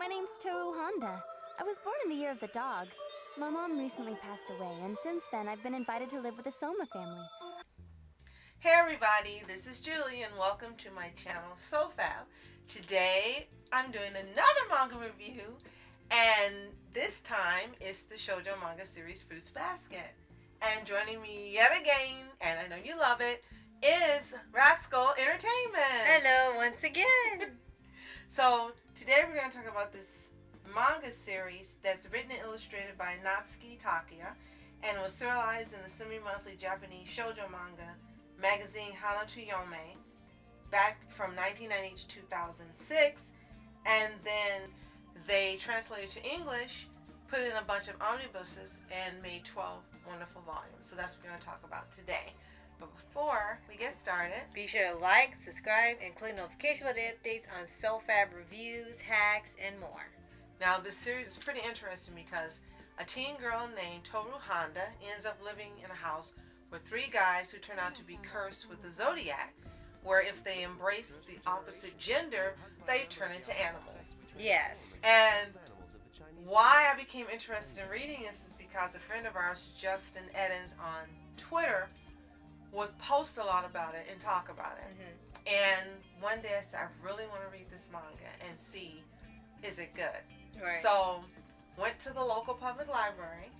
My name's Toru Honda. I was born in the year of the dog. My mom recently passed away, and since then I've been invited to live with the Soma family. Hey everybody, this is Julie and welcome to my channel SOFHAB. Today I'm doing another manga review, and this time it's the Shojo manga series Furūtsu Basket. And joining me yet again, and I know you love it, is Rascal Entertainment. Hello once again. So today we're going to talk about this manga series that's written and illustrated by Natsuki Takaya, and was serialized in the semi-monthly Japanese shoujo manga magazine Hana to Yome back from 1990 to 2006, and then they translated to English, put in a bunch of omnibuses, and made 12 wonderful volumes. So that's what we're going to talk about today. But before we get started, be sure to like, subscribe, and click notification bell updates on SOFHAB reviews, hacks, and more. Now this series is pretty interesting because a teen girl named Toru Honda ends up living in a house with three guys who turn out to be cursed with the zodiac, where if they embrace the opposite gender, they turn into animals. Yes. And why I became interested in reading this is because a friend of ours, Justin Eddins, on Twitter would post a lot about it and talk about it. Mm-hmm. And one day I said, I really want to read this manga and see, is it good? Right. So went to the local public library,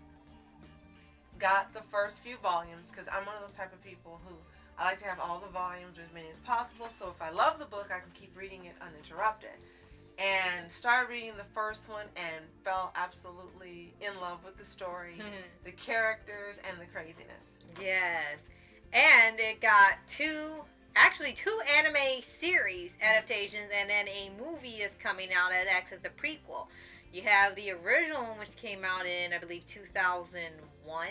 got the first few volumes, because I'm one of those type of people who I like to have all the volumes, as many as possible, so if I love the book I can keep reading it uninterrupted. And started reading the first one and fell absolutely in love with the story, the characters, and the craziness. Yes. And it got two anime series adaptations, and then a movie is coming out that acts as a prequel. You have the original one, which came out in, I believe, 2001,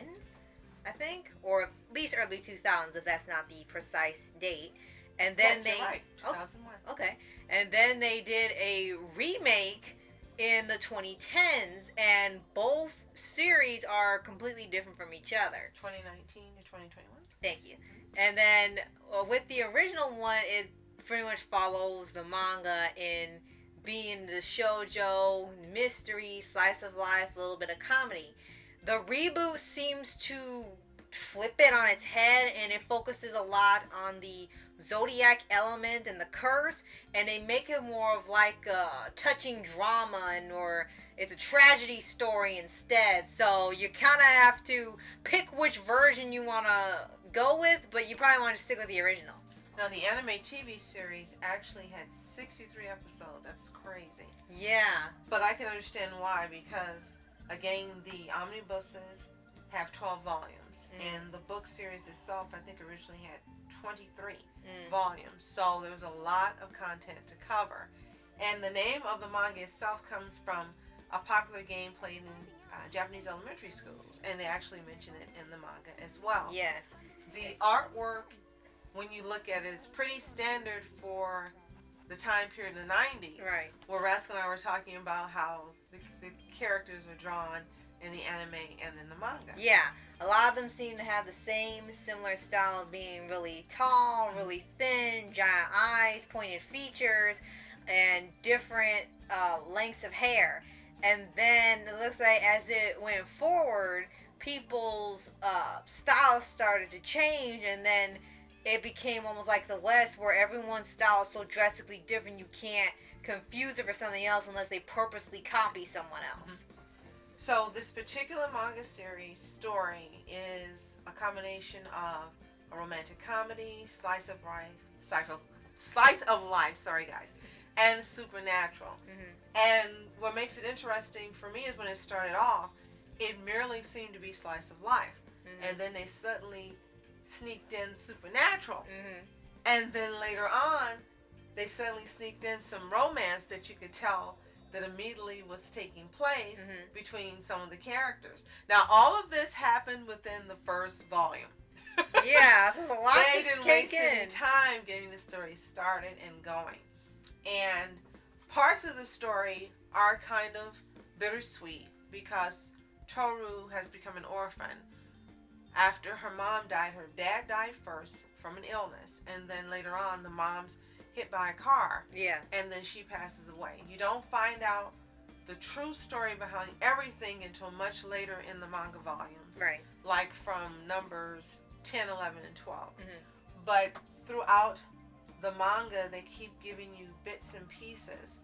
I think, or at least early 2000s, if that's not the precise date. And then Yes, you're right, 2001. Oh, okay. And then they did a remake in the 2010s, and both series are completely different from each other. 2019 to 2021. Thank you. And then with the original one, it pretty much follows the manga in being the shoujo, mystery, slice of life, a little bit of comedy. The reboot seems to flip it on its head, and it focuses a lot on the zodiac element and the curse, and they make it more of like a touching drama, or it's a tragedy story instead. So you kind of have to pick which version you want to go with, but you probably want to stick with the original. Now the anime TV series actually had 63 episodes. That's crazy. Yeah. But I can understand why, because again, the omnibuses have 12 volumes, and the book series itself, I think, originally had 23 volumes. So there was a lot of content to cover. And the name of the manga itself comes from a popular game played in Japanese elementary schools, and they actually mention it in the manga as well. Yes. The artwork, when you look at it, it's pretty standard for the time period in the 90s. Right. Where Rascal and I were talking about how the characters were drawn in the anime and in the manga. Yeah. A lot of them seem to have the same similar style of being really tall, really thin, giant eyes, pointed features, and different lengths of hair. And then it looks like as it went forward, people's styles started to change, and then it became almost like the West, where everyone's style is so drastically different you can't confuse it for something else unless they purposely copy someone else. So this particular manga series story is a combination of a romantic comedy, slice of life, sorry guys, and supernatural. And what makes it interesting for me is when it started off, it merely seemed to be slice of life, and then they suddenly sneaked in supernatural, and then later on they suddenly sneaked in some romance that you could tell that immediately was taking place between some of the characters. Now all of this happened within the first volume. Yeah, there's a lot they to didn't take waste in. any time getting the story started and going, and parts of the story are kind of bittersweet because Toru has become an orphan. After her mom died, her dad died first from an illness, and then later on the mom's hit by a car. Yes. And then she passes away. You don't find out the true story behind everything until much later in the manga volumes. Right. Like from numbers 10, 11, and 12. Mm-hmm. But throughout the manga, they keep giving you bits and pieces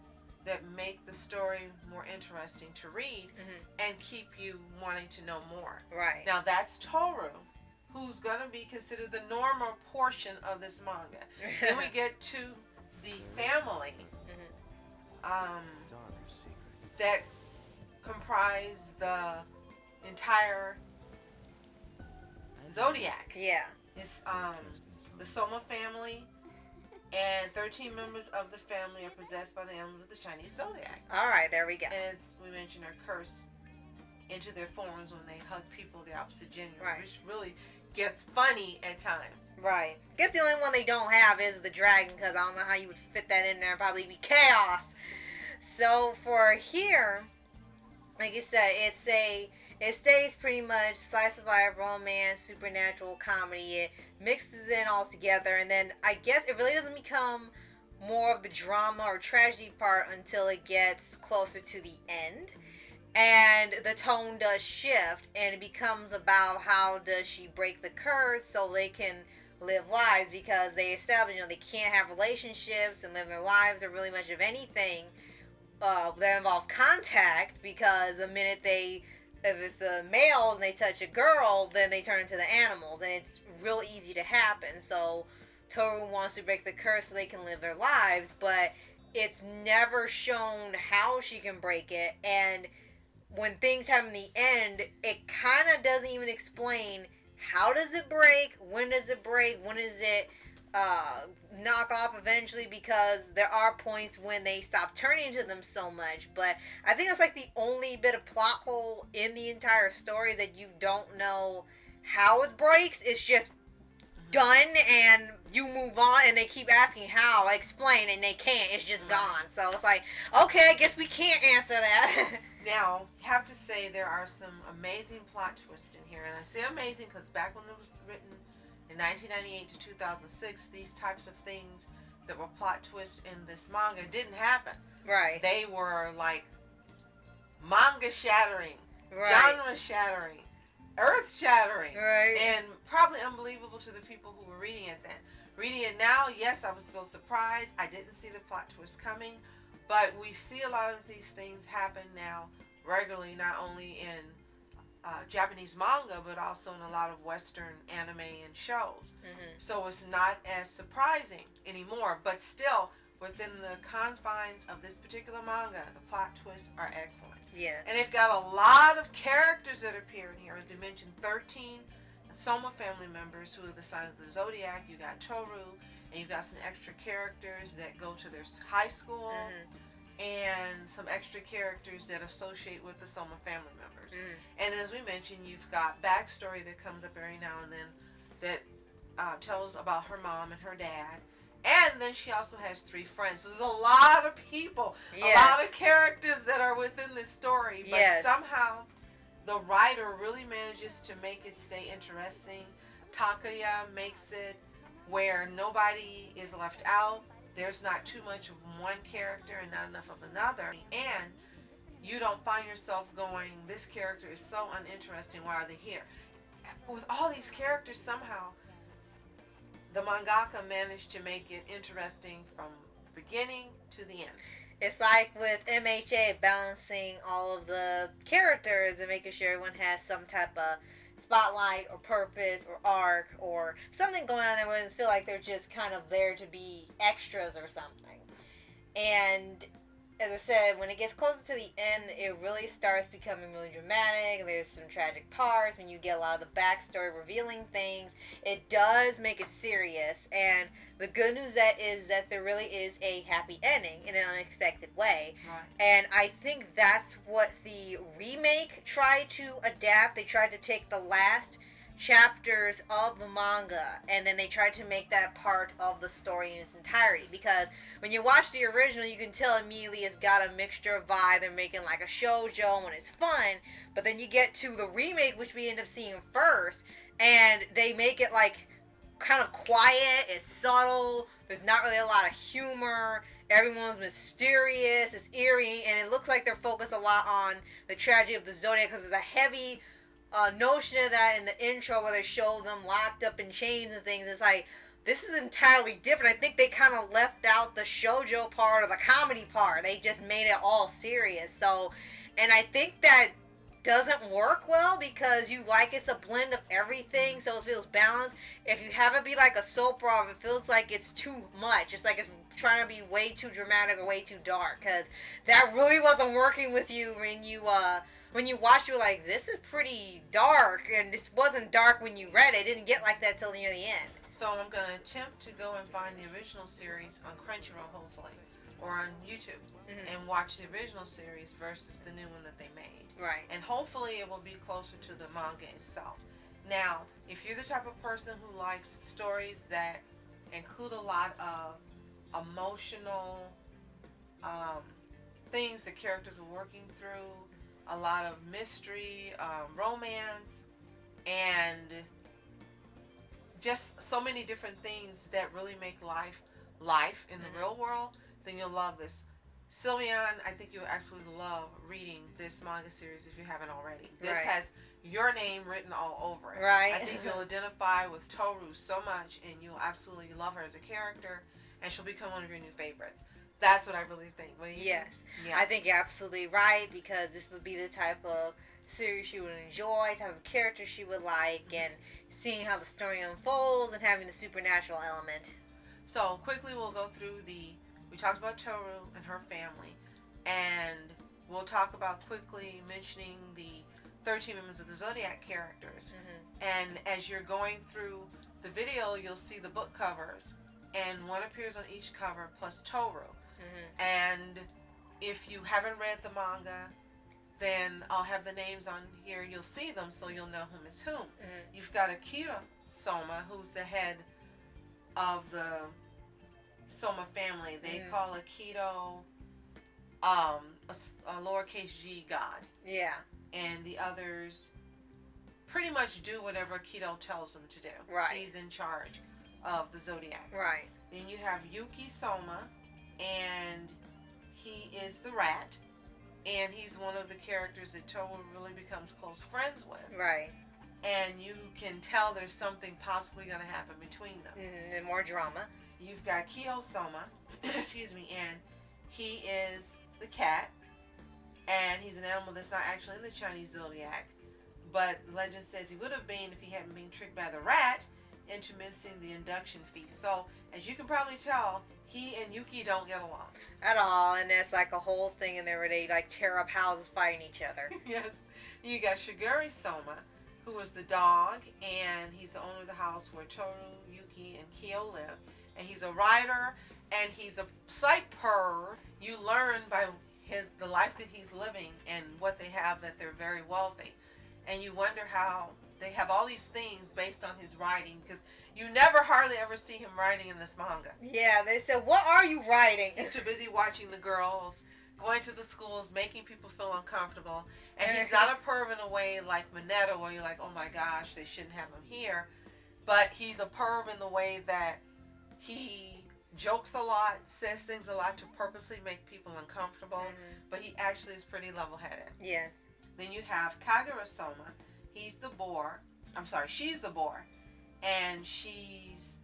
that make the story more interesting to read and keep you wanting to know more. Right. Now that's Toru, who's going to be considered the normal portion of this manga. Then we get to the family that comprise the entire zodiac. Yeah. It's the Soma family, and 13 members of the family are possessed by the animals of the Chinese zodiac. All right, there we go. And as we mentioned, are cursed into their forms when they hug people of the opposite gender, which really gets funny at times. Right. I guess the only one they don't have is the dragon, because I don't know how you would fit that in there and probably be chaos. So for here, like you said, it stays pretty much slice of life, romance, supernatural comedy. It mixes in all together, and then I guess it really doesn't become more of the drama or tragedy part until it gets closer to the end. And the tone does shift, and it becomes about how does she break the curse so they can live lives, because they establish, they can't have relationships and live their lives or really much of anything that involves contact, because the minute if it's the males and they touch a girl, then they turn into the animals, and it's real easy to happen. So Toru wants to break the curse so they can live their lives, but it's never shown how she can break it, and when things happen in the end, it kind of doesn't even explain how does it break, when does it break, when does it knock off eventually, because there are points when they stop turning into them so much. But I think that's like the only bit of plot hole in the entire story, that you don't know how it breaks. It's just done and you move on, and they keep asking how, explain, and they can't. It's just gone. So it's like, okay, I guess we can't answer that. Now, have to say there are some amazing plot twists in here, and I say amazing because back when it was written in 1998 to 2006, these types of things that were plot twists in this manga didn't happen. Right. They were like manga shattering, genre shattering, earth shattering, and probably unbelievable to the people who were reading it then. Reading it now, yes, I was so surprised. I didn't see the plot twist coming, but we see a lot of these things happen now regularly, not only in Japanese manga, but also in a lot of Western anime and shows. So it's not as surprising anymore, but still, within the confines of this particular manga, the plot twists are excellent. Yeah. And they've got a lot of characters that appear in here. As they mentioned, 13 Soma family members who are the signs of the zodiac. You got Toru, and you've got some extra characters that go to their high school, and some extra characters that associate with the Soma family members. And as we mentioned, you've got backstory that comes up every now and then that tells about her mom and her dad. And then she also has 3 friends. So there's a lot of people, a lot of characters that are within this story. But somehow the writer really manages to make it stay interesting. Takaya makes it where nobody is left out. There's not too much of one character and not enough of another. And you don't find yourself going, this character is so uninteresting, why are they here? With all these characters, somehow the mangaka managed to make it interesting from the beginning to the end. It's like with MHA balancing all of the characters and making sure everyone has some type of spotlight or purpose or arc or something going on there where it feel like they're just kind of there to be extras or something. And as I said, when it gets closer to the end, it really starts becoming really dramatic. There's some tragic parts when you get a lot of the backstory revealing things. It does make it serious, and the good news is that there really is a happy ending in an unexpected way. And I think that's what the remake tried to adapt. They tried to take the last chapters of the manga and then they tried to make that part of the story in its entirety, because when you watch the original you can tell immediately it's got a mixture of vibe. They're making like a shoujo and it's fun, but then you get to the remake, which we end up seeing first, and they make it like kind of quiet, it's subtle, there's not really a lot of humor, Everyone's mysterious, it's eerie, and it looks like they're focused a lot on the tragedy of the Zodiac because there's a heavy notion of that in the intro where they show them locked up in chains and things. It's like, this is entirely different. I think they kind of left out the shoujo part or the comedy part. They just made it all serious. So, and I think that doesn't work well because you like it's a blend of everything, so it feels balanced. If you have it be like a soap opera, it feels like it's too much. It's like it's trying to be way too dramatic or way too dark, because that really wasn't working with you when you watched. You were like, this is pretty dark, and this wasn't dark when you read it. It didn't get like that till near the end. So I'm going to attempt to go and find the original series on Crunchyroll, hopefully, or on YouTube, and watch the original series versus the new one that they made. Right. And hopefully it will be closer to the manga itself. Now, if you're the type of person who likes stories that include a lot of emotional things the characters are working through, a lot of mystery, romance, and just so many different things that really make life in the real world, then you'll love this. Sylvian, I think you'll absolutely love reading this manga series if you haven't already. This has your name written all over it. Right. I think you'll identify with Toru so much, and you'll absolutely love her as a character, and she'll become one of your new favorites. That's what I really think. Yes. Yeah. I think you're absolutely right, because this would be the type of series she would enjoy, type of character she would like, and seeing how the story unfolds and having the supernatural element. So quickly we'll go through we talked about Toru and her family, and we'll talk about quickly mentioning the 13 members of the Zodiac characters. And as you're going through the video, you'll see the book covers, and one appears on each cover plus Toru. And if you haven't read the manga, then I'll have the names on here. You'll see them, so you'll know whom is whom. You've got Akira Soma, who's the head of the Soma family. They call Akito a lowercase g god. Yeah. And the others pretty much do whatever Akito tells them to do. Right. He's in charge of the Zodiacs. Right. Then you have Yuki Soma, and he is the rat. And he's one of the characters that Toru really becomes close friends with. Right. And you can tell there's something possibly going to happen between them. And more drama. You've got Kyo Soma, excuse me, and he is the cat. And he's an animal that's not actually in the Chinese zodiac. But legend says he would have been if he hadn't been tricked by the rat into missing the induction feast. So, as you can probably tell, he and Yuki don't get along. At all. And there's like a whole thing in there where they like tear up houses fighting each other. Yes. You got Shiguri Soma, who is the dog, and he's the owner of the house where Toru, Yuki, and Kyo live. And he's a rider, and he's a slight perv. You learn by the life that he's living and what they have, that they're very wealthy. And you wonder how they have all these things based on his writing, because you never hardly ever see him writing in this manga. Yeah, they said, what are you writing? He's too busy watching the girls, going to the schools, making people feel uncomfortable. And he's not a perv in a way like Mineta, where you're like, oh my gosh, they shouldn't have him here. But he's a perv in the way that he jokes a lot, says things a lot to purposely make people uncomfortable. But he actually is pretty level-headed. Yeah. Then you have Kagura Soma. He's the boar. I'm sorry, she's the boar. And she's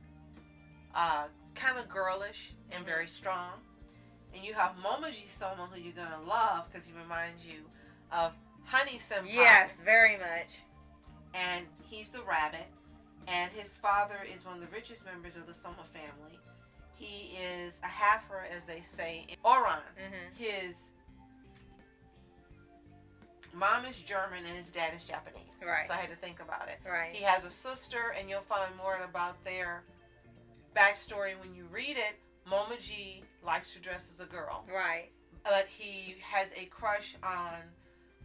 kind of girlish and very strong. And you have Momoji Soma, who you're going to love because he reminds you of Honey Senpai. Yes, very much. And he's the rabbit. And his father is one of the richest members of the Soma family. He is a halfer, as they say, in Oran. His mom is German and his dad is Japanese. Right. So I had to think about it. Right. He has a sister, and you'll find more about their backstory when you read it. Momoji likes to dress as a girl. Right. But he has a crush on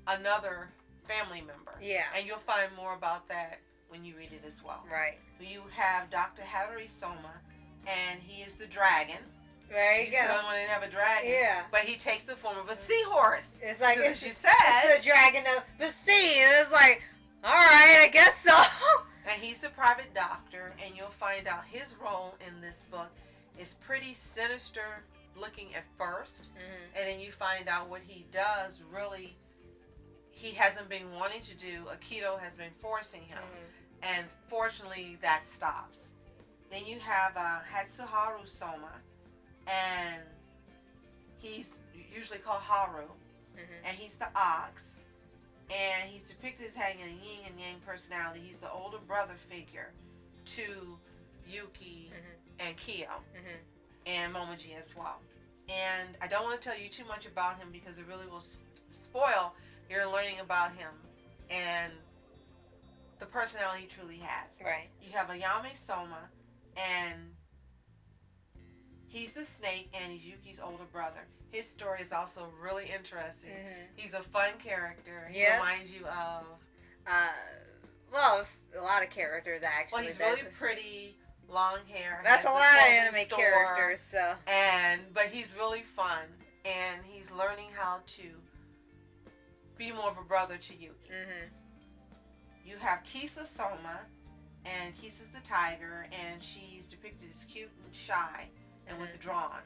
another family member. Yeah. And you'll find more about that when you read it as well. Right. You have Dr. Hattori Soma, and he is the dragon. There you go. He's the only one that didn't have a dragon. Yeah. But he takes the form of a seahorse. It's like, as she said. It's the dragon of the sea. And it's like, all right, I guess so. And he's the private doctor, and you'll find out his role in this book is pretty sinister looking at first, and then you find out what he does really he hasn't been wanting to do. Akito has been forcing him, and fortunately that stops. Then you have Hatsuharu Soma, and he's usually called Haru, and he's the ox, and he's depicted as having a yin and yang personality. He's the older brother figure to Yuki and Kyo, and Momoji as well. And I don't want to tell you too much about him because it really will spoil your learning about him and the personality he truly has. Right. You have Ayame Soma, and he's the snake, and he's Yuki's older brother. His story is also really interesting. He's a fun character. He reminds you of... well, a lot of characters, actually. Well, he's really pretty, long hair. That's a lot of anime characters, so... But he's really fun, and he's learning how to be more of a brother to Yuki. You have Kisa Soma, and Kisa's the tiger, and she's depicted as cute and shy and withdrawn.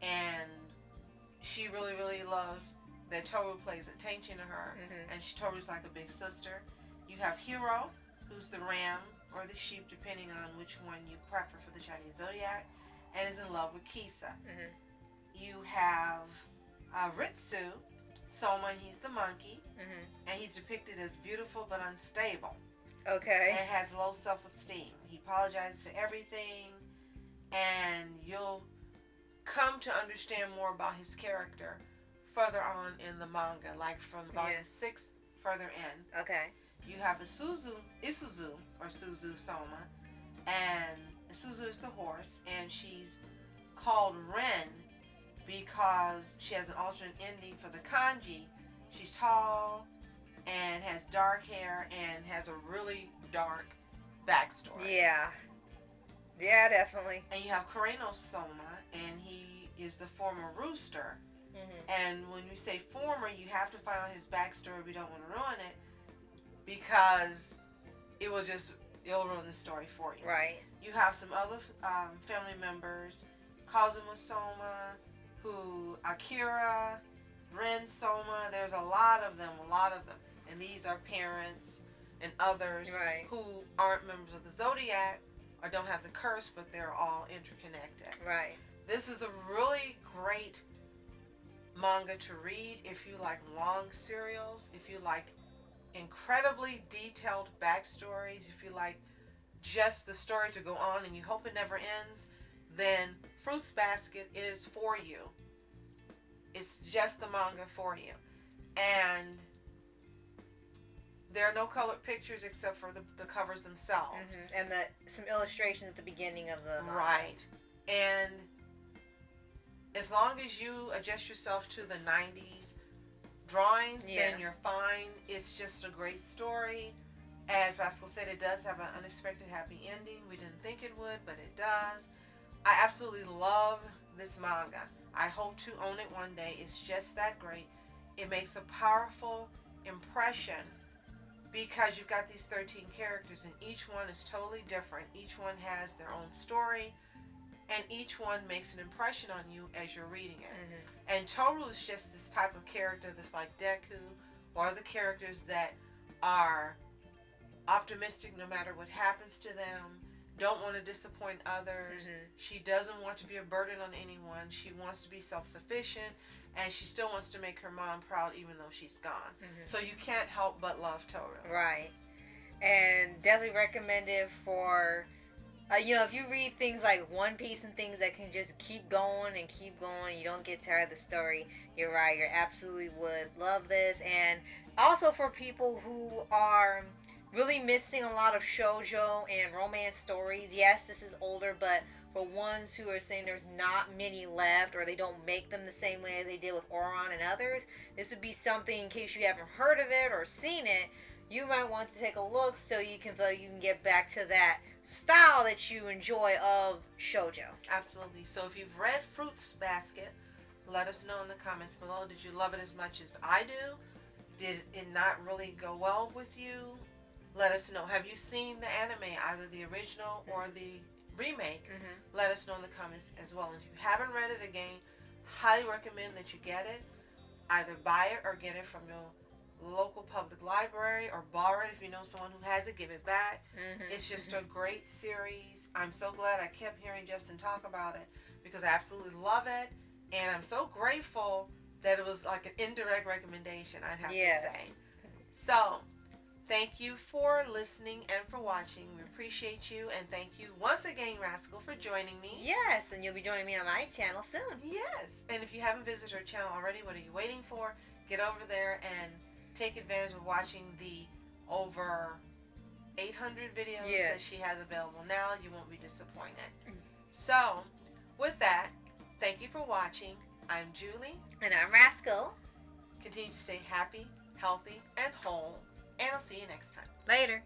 And she really, really loves that Toru plays attention to her, and Toru's like a big sister. You have Hiro, who's the ram or the sheep, depending on which one you prefer for the Chinese zodiac, and is in love with Kisa. You have Ritsu Soma, he's the monkey, and he's depicted as beautiful but unstable. Okay. And has low self-esteem. He apologizes for everything, and you'll come to understand more about his character further on in the manga, like from volume 6 further in. Okay. You have Isuzu or Suzu Soma, and Isuzu is the horse, and she's called Ren because she has an alternate ending for the kanji. She's tall and has dark hair and has a really dark backstory. Yeah. Yeah, definitely. And you have Kureno Soma, and he is the former rooster. And when we say former, you have to find out his backstory. We don't want to ruin it because it'll ruin the story for you. Right. You have some other family members, Kazuma Soma, Akira, Ren Soma. There's a lot of them. And these are parents and others who aren't members of the Zodiac or don't have the curse, but they're all interconnected. Right. This is a really great manga to read if you like long serials, if you like incredibly detailed backstories, if you like just the story to go on and you hope it never ends, then Furūtsu Basket is for you. It's just the manga for you. And there are no colored pictures except for the covers themselves. And some illustrations at the beginning of the manga. Right. And as long as you adjust yourself to the 90s drawings, then you're fine. It's just a great story. As Rascal said, it does have an unexpected happy ending. We didn't think it would, but it does. I absolutely love this manga. I hope to own it one day. It's just that great. It makes a powerful impression because you've got these 13 characters and each one is totally different. Each one has their own story and each one makes an impression on you as you're reading it. And Toru is just this type of character that's like Deku, or the characters that are optimistic no matter what happens to them, don't want to disappoint others. She doesn't want to be a burden on anyone. She wants to be self-sufficient, and she still wants to make her mom proud even though she's gone. So you can't help but love Toru. Right. And definitely recommend it for, if you read things like One Piece and things that can just keep going, you don't get tired of the story, you're right. You absolutely would love this. And also for people who are really missing a lot of shoujo and romance stories. Yes, this is older, but for ones who are saying there's not many left or they don't make them the same way as they did with Oron and others, this would be something, in case you haven't heard of it or seen it, you might want to take a look so you can feel you can get back to that style that you enjoy of shoujo. Absolutely. So if you've read Furūtsu Basket, let us know in the comments below. Did you love it as much as I do? Did it not really go well with you? Let us know. Have you seen the anime, either the original or the remake? Let us know in the comments as well. And if you haven't read it, again, highly recommend that you get it. Either buy it or get it from your local public library, or borrow it if you know someone who has it, give it back. It's just a great series. I'm so glad I kept hearing Justin talk about it because I absolutely love it, and I'm so grateful that it was like an indirect recommendation, I'd have to say. So, thank you for listening and for watching. We appreciate you, and thank you once again, Rascal, for joining me. Yes, and you'll be joining me on my channel soon. Yes, and if you haven't visited her channel already, what are you waiting for? Get over there and take advantage of watching the over 800 videos that she has available now. You won't be disappointed. So, with that, thank you for watching. I'm Julie. And I'm Rascal. Continue to stay happy, healthy, and whole. And I'll see you next time. Later.